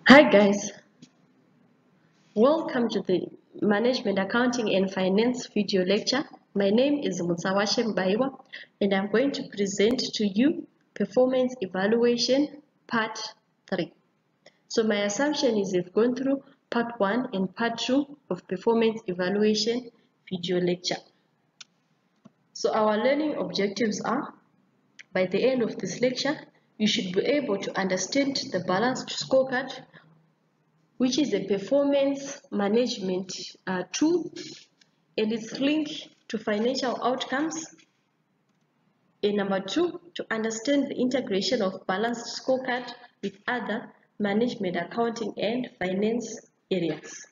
Hi guys, welcome to the Management Accounting and Finance video lecture. My name is Mutsawashe Mbaiwa and I'm going to present to you Performance Evaluation Part 3. So my assumption is you've gone through Part 1 and Part 2 of Performance Evaluation video lecture. So our learning objectives are, by the end of this lecture, you should be able to understand the balanced scorecard, which is a performance management tool, and it's linked to financial outcomes. And number 2, to understand the integration of balanced scorecard with other management accounting and finance areas.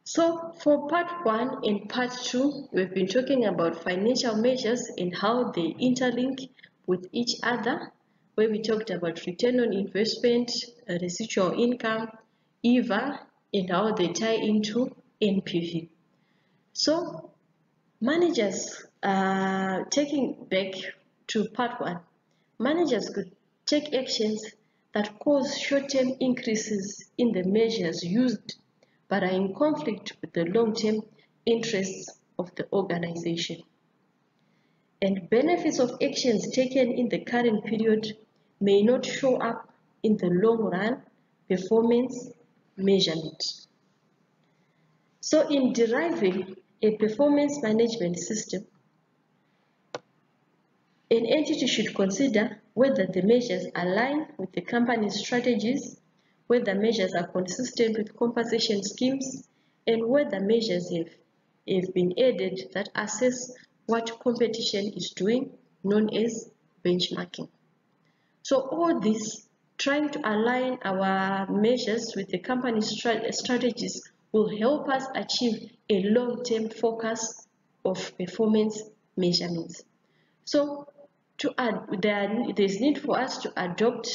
So for part 1 and part 2, we've been talking about financial measures and how they interlink with each other, where we talked about return on investment, residual income, EVA, and how they tie into NPV. So managers, taking back to part 1, managers could take actions that cause short-term increases in the measures used but are in conflict with the long-term interests of the organization. And benefits of actions taken in the current period may not show up in the long-run performance measurement. So in deriving a performance management system, an entity should consider whether the measures align with the company's strategies, whether measures are consistent with compensation schemes, and whether measures have been added that assess what competition is doing, known as benchmarking. So all this, trying to align our measures with the company's strategies, will help us achieve a long-term focus of performance measurements. So there's need for us to adopt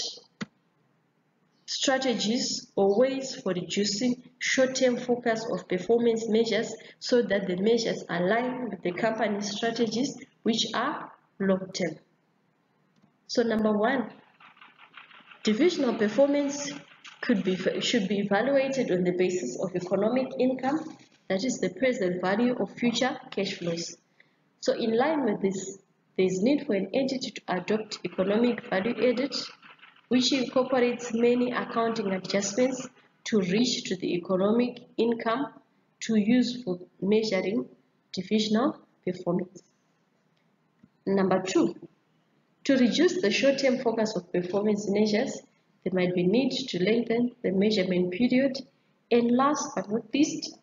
strategies or ways for reducing short-term focus of performance measures so that the measures align with the company's strategies, which are long-term. So number 1, divisional performance should be evaluated on the basis of economic income, that is the present value of future cash flows. So in line with this, there is need for an entity to adopt economic value added, which incorporates many accounting adjustments to reach to the economic income to use for measuring divisional performance. Number 2, to reduce the short-term focus of performance measures, there might be need to lengthen the measurement period. And last but not least,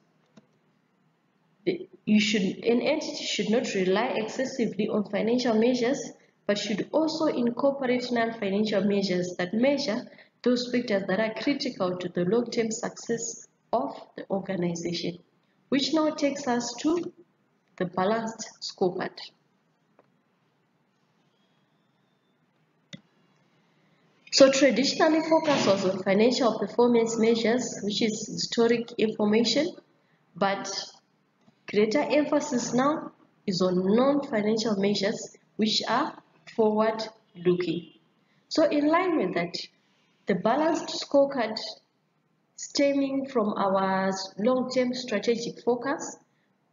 an entity should not rely excessively on financial measures, but should also incorporate non-financial measures that measure those factors that are critical to the long-term success of the organization, which now takes us to the balanced scorecard. So traditionally focus was on financial performance measures, which is historic information, but greater emphasis now is on non-financial measures, which are forward-looking. So in line with that, the balanced scorecard, stemming from our long-term strategic focus,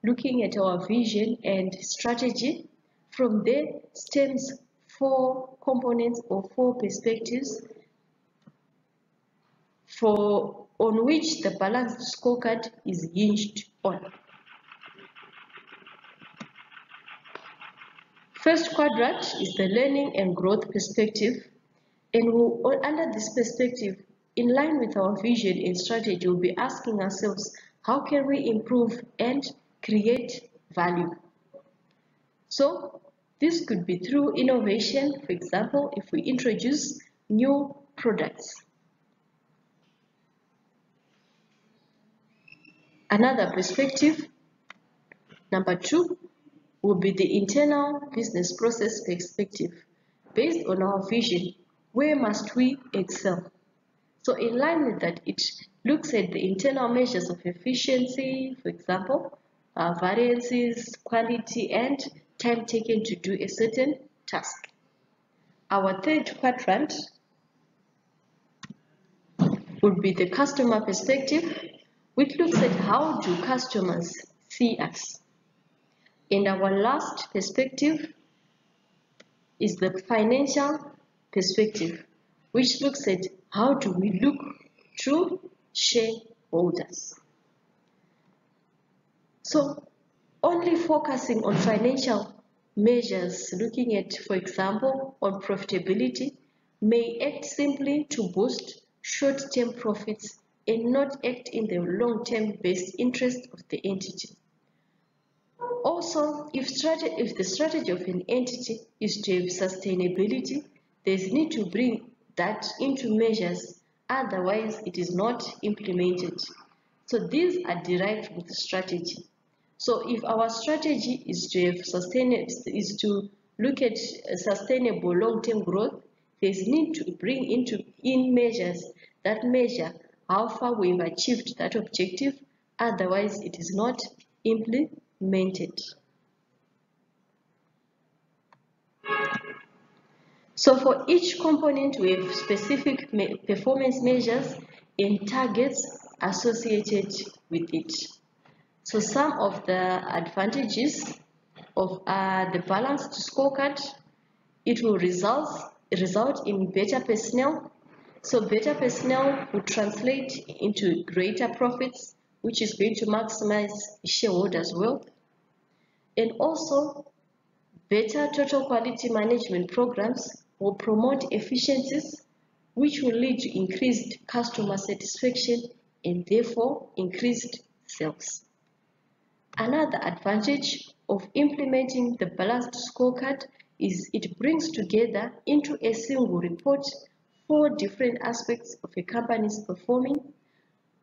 looking at our vision and strategy, from there stems 4 components or 4 perspectives on which the balanced scorecard is hinged on. First quadrant is the learning and growth perspective, and under this perspective, in line with our vision and strategy, we'll be asking ourselves, how can we improve and create value? So this could be through innovation, for example, if we introduce new products. Another perspective, number 2, will be the internal business process perspective. Based on our vision, where must we excel? So in line with that, it looks at the internal measures of efficiency, for example, variances, quality, and time taken to do a certain task. Our third quadrant would be the customer perspective, which looks at how do customers see us. And our last perspective is the financial perspective, which looks at how do we look to shareholders. So only focusing on financial measures, looking at, for example, on profitability, may act simply to boost short-term profits and not act in the long-term best interest of the entity. Also, if the strategy of an entity is to have sustainability, there is need to bring that into measures, otherwise it is not implemented. So these are derived with strategy. So if our strategy is to have look at sustainable long-term growth, there is need to bring in measures that measure how far we've achieved that objective, otherwise it is not implemented. So for each component, we have specific performance measures and targets associated with it. So some of the advantages of the balanced scorecard, it will result in better personnel. So better personnel will translate into greater profits, which is going to maximize shareholders' wealth. And also, better total quality management programs will promote efficiencies, which will lead to increased customer satisfaction and therefore increased sales. Another advantage of implementing the balanced scorecard is it brings together into a single report 4 different aspects of a company's performing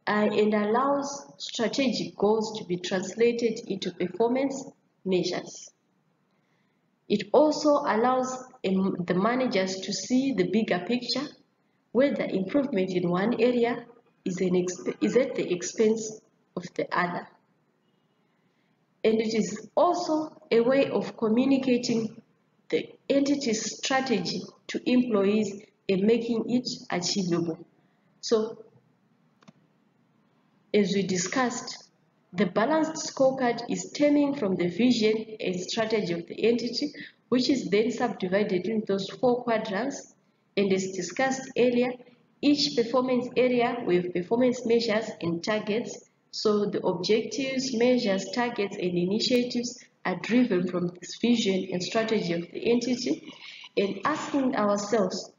and allows strategic goals to be translated into performance measures. It also allows the managers to see the bigger picture, whether improvement in one area is at the expense of the other. And it is also a way of communicating the entity's strategy to employees and making it achievable. So, as we discussed, the balanced scorecard is stemming from the vision and strategy of the entity, which is then subdivided into those 4 quadrants. And as discussed earlier, each performance area with performance measures and targets. So the objectives, measures, targets, and initiatives are driven from this vision and strategy of the entity, and asking ourselves,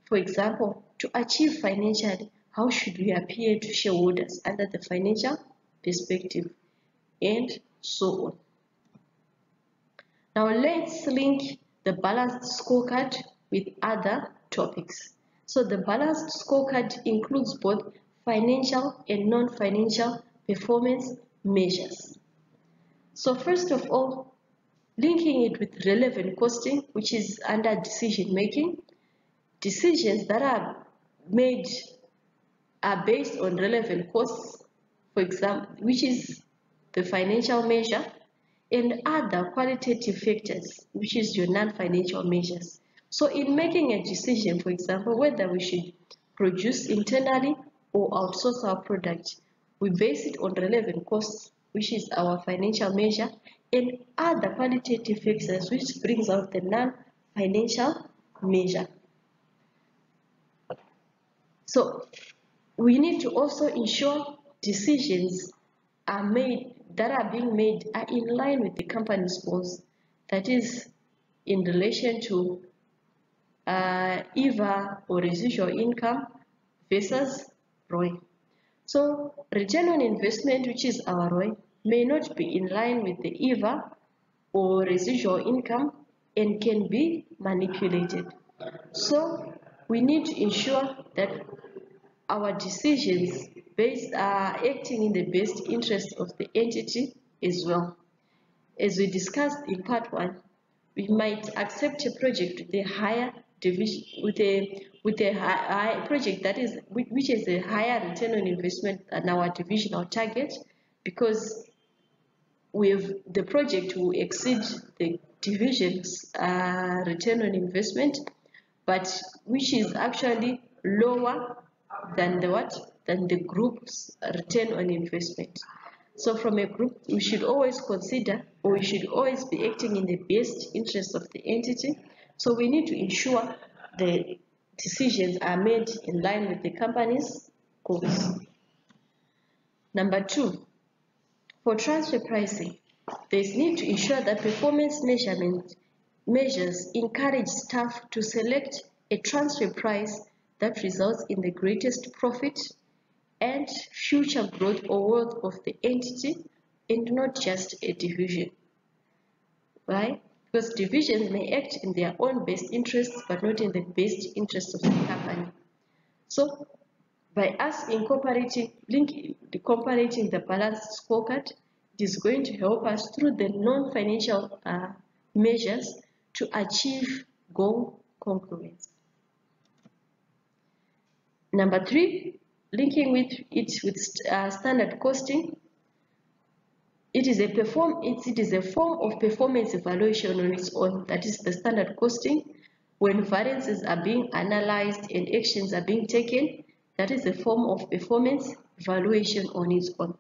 for example, to achieve financially, how should we appear to shareholders under the financial perspective, and so on. Now let's link the balanced scorecard with other topics. So the balanced scorecard includes both financial and non-financial performance measures. So first of all, linking it with relevant costing, which is under decision making. Decisions that are made are based on relevant costs, for example, which is the financial measure, and other qualitative factors, which is your non-financial measures. So in making a decision, for example, whether we should produce internally or outsource our product, we base it on relevant costs, which is our financial measure, and other qualitative factors, which brings out the non-financial measure. So we need to also ensure decisions are being made are in line with the company's goals, that is in relation to EVA or residual income versus ROI. So return on investment, which is our ROI, may not be in line with the EVA or residual income and can be manipulated. So we need to ensure that our decisions are acting in the best interest of the entity as well. As we discussed in part 1, we might accept a project with a higher division, with a high project which is a higher return on investment than our divisional target, because the project will exceed the division's return on investment, but which is actually lower than the group's return on investment. So from a group, we should always consider, or we should always be acting in the best interest of the entity. So we need to ensure the decisions are made in line with the company's goals. Number 2, for transfer pricing, there is need to ensure that performance measures encourage staff to select a transfer price that results in the greatest profit and future growth or wealth of the entity, and not just a division. Right? Because divisions may act in their own best interests but not in the best interests of the company. So by us incorporating the balanced scorecard, it is going to help us through the non-financial measures to achieve goal congruence. Number 3, linking with standard costing, it is a form of performance evaluation on its own. That is the standard costing. When variances are being analyzed and actions are being taken, that is a form of performance evaluation on its own.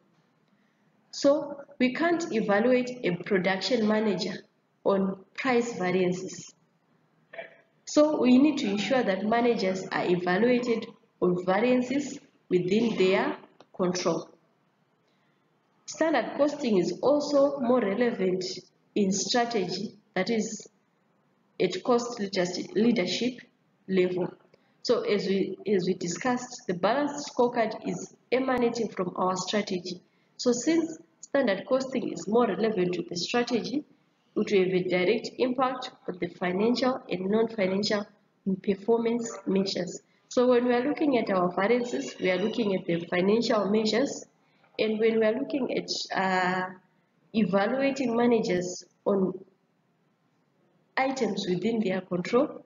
So we can't evaluate a production manager on price variances. So we need to ensure that managers are evaluated on variances within their control. Standard costing is also more relevant in strategy, that is at cost leadership level. So as we discussed, the balanced scorecard is emanating from our strategy. So since standard costing is more relevant to the strategy, it will have a direct impact on the financial and non-financial performance measures. So when we are looking at our variances, we are looking at the financial measures, and when we are looking at evaluating managers on items within their control,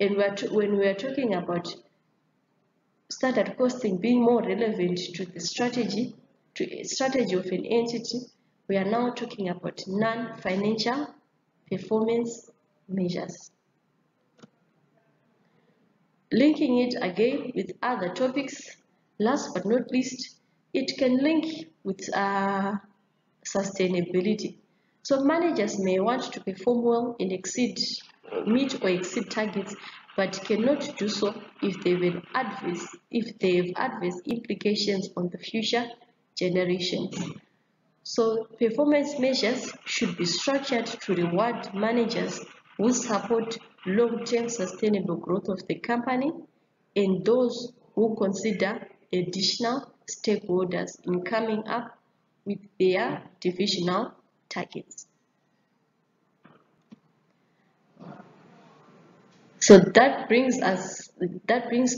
and when we are talking about standard costing being more relevant to the strategy, of an entity, we are now talking about non-financial performance measures. Linking it again with other topics, last but not least, it can link with sustainability. So managers may want to perform well and meet or exceed targets, but cannot do so if they have adverse implications on the future generations. So performance measures should be structured to reward managers who support long-term sustainable growth of the company and those who consider additional stakeholders in coming up with their divisional targets. So that brings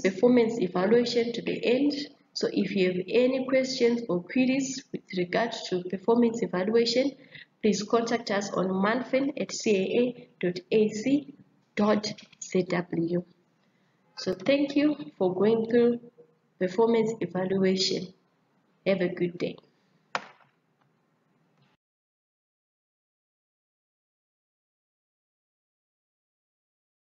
performance evaluation to the end. So if you have any questions or queries with regard to performance evaluation, please contact us on manfin@caa.ac.zw. So thank you for going through performance evaluation. Have a good day.